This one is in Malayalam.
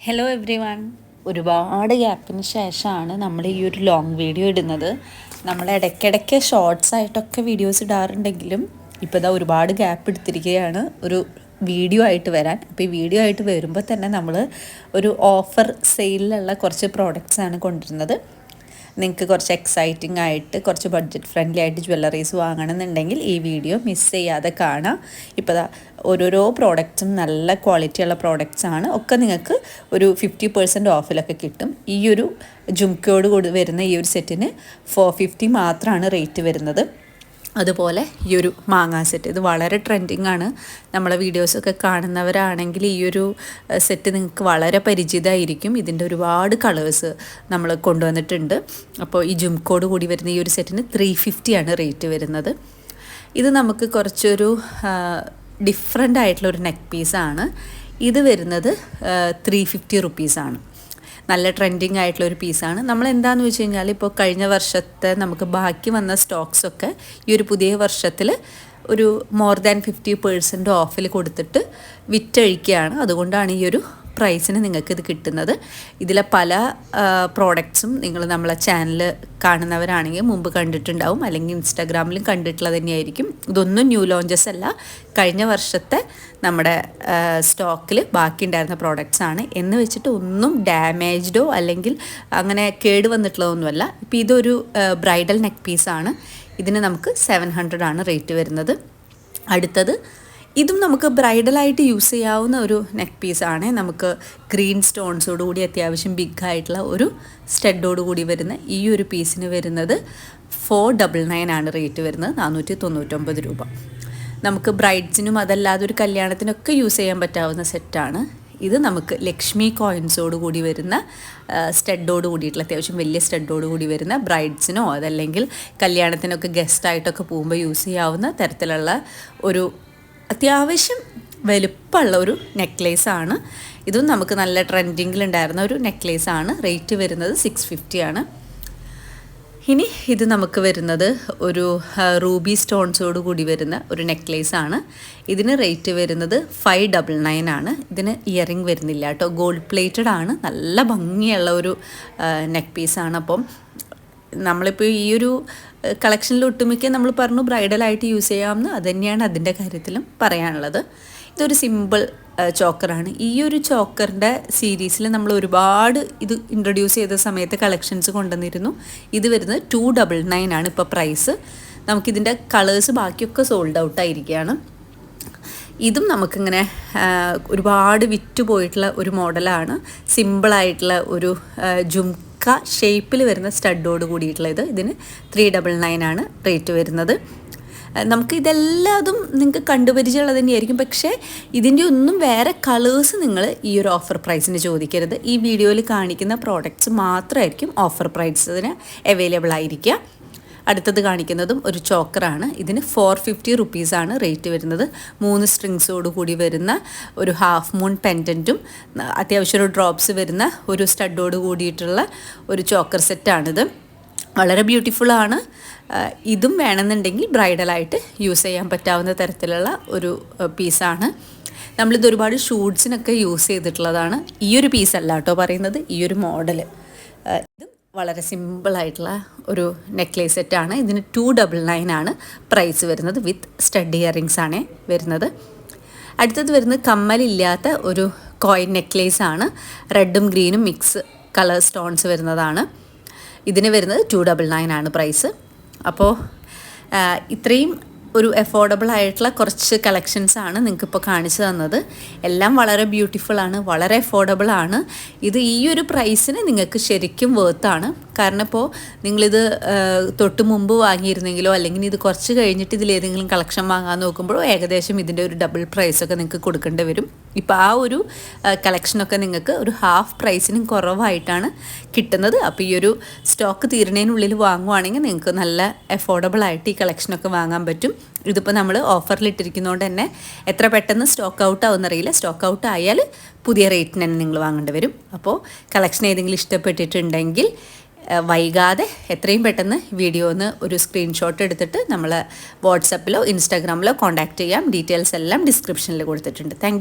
Hello every one. ഒരുപാട് ഗ്യാപ്പിന് ശേഷമാണ് നമ്മൾ ഈ ഒരു ലോങ് വീഡിയോ ഇടുന്നത്. നമ്മൾ ഇടയ്ക്കിടയ്ക്ക് ഷോർട്സ് ആയിട്ടൊക്കെ വീഡിയോസ് ഇടാറുണ്ടെങ്കിലും ഇപ്പോൾ ഇതാ ഒരുപാട് ഗ്യാപ്പ് എടുത്തിരിക്കുകയാണ് ഒരു വീഡിയോ ആയിട്ട് വരാൻ. അപ്പോൾ ഈ വീഡിയോ ആയിട്ട് വരുമ്പോൾ തന്നെ നമ്മൾ ഒരു ഓഫർ സെയിലിലുള്ള കുറച്ച് പ്രോഡക്റ്റ്സാണ് കൊണ്ടുവരുന്നത്. നിങ്ങൾക്ക് കുറച്ച് എക്സൈറ്റിംഗ് ആയിട്ട് കുറച്ച് ബഡ്ജറ്റ് ഫ്രണ്ട്ലി ആയിട്ട് ജ്വല്ലറീസ് വാങ്ങണമെന്നുണ്ടെങ്കിൽ ഈ വീഡിയോ മിസ് ചെയ്യാതെ കാണാം. ഇപ്പോൾ ഓരോരോ പ്രോഡക്റ്റ്സും നല്ല ക്വാളിറ്റിയുള്ള പ്രോഡക്റ്റ്സാണ്. ഒക്കെ നിങ്ങൾക്ക് ഒരു 50% ഓഫിലൊക്കെ കിട്ടും. ഈ ഒരു ജുംക്കയോട് കൂടി വരുന്ന ഈ ഒരു സെറ്റിന് 450 മാത്രമാണ് റേറ്റ് വരുന്നത്. അതുപോലെ ഈ ഒരു മാങ്ങാ സെറ്റ്, ഇത് വളരെ ട്രെൻഡിങ് ആണ്. നമ്മളെ വീഡിയോസൊക്കെ കാണുന്നവരാണെങ്കിൽ ഈ ഒരു സെറ്റ് നിങ്ങൾക്ക് വളരെ പരിചിതമായിരിക്കും. ഇതിൻ്റെ ഒരുപാട് കളേഴ്സ് നമ്മൾ കൊണ്ടുവന്നിട്ടുണ്ട്. അപ്പോൾ ഈ ജുംക്കോട് കൂടി വരുന്ന ഈ ഒരു സെറ്റിന് 350 ആണ് റേറ്റ് വരുന്നത്. ഇത് നമുക്ക് കുറച്ചൊരു ഡിഫറെൻ്റ് ആയിട്ടുള്ളൊരു നെക്ക് പീസാണ്. ഇത് വരുന്നത് 350 റുപ്പീസാണ്. നല്ല ട്രെൻഡിങ് ആയിട്ടുള്ളൊരു പീസാണ്. നമ്മൾ എന്താണെന്ന് വെച്ച് കഴിഞ്ഞാൽ ഇപ്പോൾ കഴിഞ്ഞ വർഷത്തെ നമുക്ക് ബാക്കി വന്ന സ്റ്റോക്സൊക്കെ ഈ ഒരു പുതിയ വർഷത്തിൽ ഒരു മോർ ദാൻ 50% ഓഫിൽ കൊടുത്തിട്ട് വിറ്റഴിക്കുകയാണ്. അതുകൊണ്ടാണ് ഈ ഒരു പ്രൈസിന് നിങ്ങൾക്ക് ഇത് കിട്ടുന്നത്. ഇതിലെ പല പ്രോഡക്റ്റ്സും നിങ്ങൾ നമ്മളെ ചാനൽ കാണുന്നവരാണെങ്കിൽ മുമ്പ് കണ്ടിട്ടുണ്ടാവും, അല്ലെങ്കിൽ ഇൻസ്റ്റാഗ്രാമിലും കണ്ടിട്ടുള്ളത് തന്നെയായിരിക്കും. ഇതൊന്നും ന്യൂ ലോഞ്ചസ് അല്ല, കഴിഞ്ഞ വർഷത്തെ നമ്മുടെ സ്റ്റോക്കിൽ ബാക്കി ഉണ്ടായിരുന്ന പ്രോഡക്റ്റ്സ് ആണ്. എന്ന് വെച്ചിട്ട് ഒന്നും ഡാമേജ്ഡോ അല്ലെങ്കിൽ അങ്ങനെ കേട് വന്നിട്ടുള്ളതൊന്നുമല്ല. ഇപ്പോൾ ഇതൊരു ബ്രൈഡൽ നെക്ക് പീസാണ്. ഇതിന് നമുക്ക് 700 ആണ് റേറ്റ് വരുന്നത്. അടുത്തത് ഇതും നമുക്ക് ബ്രൈഡലായിട്ട് യൂസ് ചെയ്യാവുന്ന ഒരു നെക്ക് പീസാണ്. നമുക്ക് ഗ്രീൻ സ്റ്റോൺസോട് കൂടി അത്യാവശ്യം ബിഗ് ആയിട്ടുള്ള ഒരു സ്റ്റഡോട് കൂടി വരുന്ന ഈ ഒരു പീസിന് വരുന്നത് 499 ആണ് റേറ്റ് വരുന്നത്, 499 രൂപ. നമുക്ക് ബ്രൈഡ്സിനും അതല്ലാതെ ഒരു കല്യാണത്തിനൊക്കെ യൂസ് ചെയ്യാൻ പറ്റാവുന്ന സെറ്റാണ്. ഇത് നമുക്ക് ലക്ഷ്മി കോയിൻസോട് കൂടി വരുന്ന സ്റ്റഡോട് കൂടിയിട്ടുള്ള അത്യാവശ്യം വലിയ സ്റ്റഡോട് കൂടി വരുന്ന ബ്രൈഡ്സിനോ അതല്ലെങ്കിൽ കല്യാണത്തിനൊക്കെ ഗസ്റ്റായിട്ടൊക്കെ പോകുമ്പോൾ യൂസ് ചെയ്യാവുന്ന തരത്തിലുള്ള ഒരു അത്യാവശ്യം വലുപ്പമുള്ള ഒരു നെക്ലേസാണ്. ഇതും നമുക്ക് നല്ല ട്രെൻഡിങ്ങിലുണ്ടായിരുന്ന ഒരു നെക്ലേസാണ്. റേറ്റ് വരുന്നത് 650 ആണ്. ഇനി ഇത് നമുക്ക് വരുന്നത് ഒരു റൂബി സ്റ്റോൺസോട് കൂടി വരുന്ന ഒരു നെക്ലേസാണ്. ഇതിന് റേറ്റ് വരുന്നത് 599 ആണ്. ഇതിന് ഇയറിംഗ് വരുന്നില്ല കേട്ടോ, ഗോൾഡ് പ്ലേറ്റഡ് ആണ്. നല്ല ഭംഗിയുള്ള ഒരു നെക്ക് പീസാണ്. അപ്പം നമ്മളിപ്പോൾ ഈ ഒരു കളക്ഷനിൽ ഒട്ടുമിക്ക നമ്മൾ പറഞ്ഞു ബ്രൈഡലായിട്ട് യൂസ് ചെയ്യാമെന്ന്, അത് തന്നെയാണ് അതിൻ്റെ കാര്യത്തിലും പറയാനുള്ളത്. ഇതൊരു സിമ്പിൾ ചോക്കറാണ്. ഈ ഒരു ചോക്കറിൻ്റെ സീരീസിൽ നമ്മൾ ഒരുപാട് ഇത് ഇൻട്രൊഡ്യൂസ് ചെയ്ത സമയത്ത് കളക്ഷൻസ് കൊണ്ടുവന്നിരുന്നു. ഇത് വരുന്നത് 299 ആണ് ഇപ്പോൾ പ്രൈസ്. നമുക്കിതിൻ്റെ കളേഴ്സ് ബാക്കിയൊക്കെ സോൾഡ് ഔട്ട് ആയിരിക്കുകയാണ്. ഇതും നമുക്കിങ്ങനെ ഒരുപാട് വിറ്റ് പോയിട്ടുള്ള ഒരു മോഡലാണ്. സിമ്പിളായിട്ടുള്ള ഒരു ഷേപ്പിൽ വരുന്ന സ്റ്റഡോട് കൂടിയിട്ടുള്ള ഇതിന് 399 ആണ് റേറ്റ് വരുന്നത്. നമുക്ക് ഇതെല്ലാതും നിങ്ങൾക്ക് കണ്ടുപരിചയമുള്ളത് തന്നെയായിരിക്കും. പക്ഷേ ഇതിൻ്റെ ഒന്നും വേറെ കളേഴ്സ് നിങ്ങൾ ഈ ഒരു ഓഫർ പ്രൈസിന് ചോദിക്കരുത്. ഈ വീഡിയോയിൽ കാണിക്കുന്ന പ്രോഡക്റ്റ്സ് മാത്രമായിരിക്കും ഓഫർ പ്രൈസിന് അവൈലബിൾ ആയിരിക്കുക. അടുത്തത് കാണിക്കുന്നതും ഒരു ചോക്കറാണ്. ഇതിന് 450 റുപ്പീസാണ് റേറ്റ് വരുന്നത്. 3 സ്ട്രിങ്സോട് കൂടി വരുന്ന ഒരു ഹാഫ് മൂൺ പെൻഡൻറ്റും അത്യാവശ്യം ഒരു ഡ്രോപ്സ് വരുന്ന ഒരു സ്റ്റഡോട് കൂടിയിട്ടുള്ള ഒരു ചോക്കർ സെറ്റാണിത്. വളരെ ബ്യൂട്ടിഫുള്ളാണ്. ഇതും വേണമെന്നുണ്ടെങ്കിൽ ബ്രൈഡലായിട്ട് യൂസ് ചെയ്യാൻ പറ്റാവുന്ന തരത്തിലുള്ള ഒരു പീസാണ്. നമ്മളിത് ഒരുപാട് ഷൂട്ട്സിനൊക്കെ യൂസ് ചെയ്തിട്ടുള്ളതാണ്. ഈ ഒരു പീസല്ല കേട്ടോ പറയുന്നത്, ഈ ഒരു മോഡൽ. ഇതും വളരെ സിമ്പിളായിട്ടുള്ള ഒരു നെക്ലേസ് സെറ്റാണ്. ഇതിന് 299 ആണ് പ്രൈസ് വരുന്നത്. വിത്ത് സ്റ്റഡ് ഇയറിങ്സ് ആണ് വരുന്നത്. അടുത്തത് വരുന്നത് കമ്മലില്ലാത്ത ഒരു കോയിൻ നെക്ലേസ് ആണ്. റെഡും ഗ്രീനും മിക്സ് കളർ സ്റ്റോൺസ് വരുന്നതാണ്. ഇതിന് വരുന്നത് 299 ആണ് പ്രൈസ്. അപ്പോൾ ഇത്രയും ഒരു അഫോർഡബിൾ ആയിട്ടുള്ള കുറച്ച് കളക്ഷൻസാണ് നിങ്ങൾക്കിപ്പോൾ കാണിച്ചു തന്നത്. എല്ലാം വളരെ ബ്യൂട്ടിഫുള്ളാണ്, വളരെ അഫോർഡബിൾ ആണ്. ഇത് ഈ ഒരു പ്രൈസിന് നിങ്ങൾക്ക് ശരിക്കും വേർത്താണ്. കാരണം ഇപ്പോൾ നിങ്ങളിത് തൊട്ട് മുമ്പ് വാങ്ങിയിരുന്നെങ്കിലോ അല്ലെങ്കിൽ ഇത് കുറച്ച് കഴിഞ്ഞിട്ട് ഇതിലേതെങ്കിലും കളക്ഷൻ വാങ്ങാൻ നോക്കുമ്പോഴോ ഏകദേശം ഇതിൻ്റെ ഒരു ഡബിൾ പ്രൈസൊക്കെ നിങ്ങൾക്ക് കൊടുക്കേണ്ടി വരും. ഇപ്പോൾ ആ ഒരു കളക്ഷനൊക്കെ നിങ്ങൾക്ക് ഒരു ഹാഫ് പ്രൈസിനും കുറവായിട്ടാണ് കിട്ടുന്നത്. അപ്പോൾ ഈ ഒരു സ്റ്റോക്ക് തീരുന്നതിനുള്ളിൽ വാങ്ങുവാണെങ്കിൽ നിങ്ങൾക്ക് നല്ല അഫോർഡബിൾ ആയിട്ട് ഈ കളക്ഷനൊക്കെ വാങ്ങാൻ പറ്റും. ഇതിപ്പോൾ നമ്മൾ ഓഫറിലിട്ടിരിക്കുന്നതുകൊണ്ട് തന്നെ എത്ര പെട്ടെന്ന് സ്റ്റോക്ക് ഔട്ട് ആവുമെന്നറിയില്ല. സ്റ്റോക്ക് ഔട്ട് ആയാൽ പുതിയ റേറ്റിന് തന്നെ നിങ്ങൾ വാങ്ങേണ്ടി വരും. അപ്പോൾ കളക്ഷൻ ഏതെങ്കിലും ഇഷ്ടപ്പെട്ടിട്ടുണ്ടെങ്കിൽ വൈകാതെ എത്രയും പെട്ടെന്ന് വീഡിയോന്ന് ഒരു സ്ക്രീൻഷോട്ട് എടുത്തിട്ട് നമ്മൾ വാട്സപ്പിലോ ഇൻസ്റ്റാഗ്രാമിലോ കോൺടാക്റ്റ് ചെയ്യാം. ഡീറ്റെയിൽസ് എല്ലാം ഡിസ്ക്രിപ്ഷനിൽ കൊടുത്തിട്ടുണ്ട്. താങ്ക്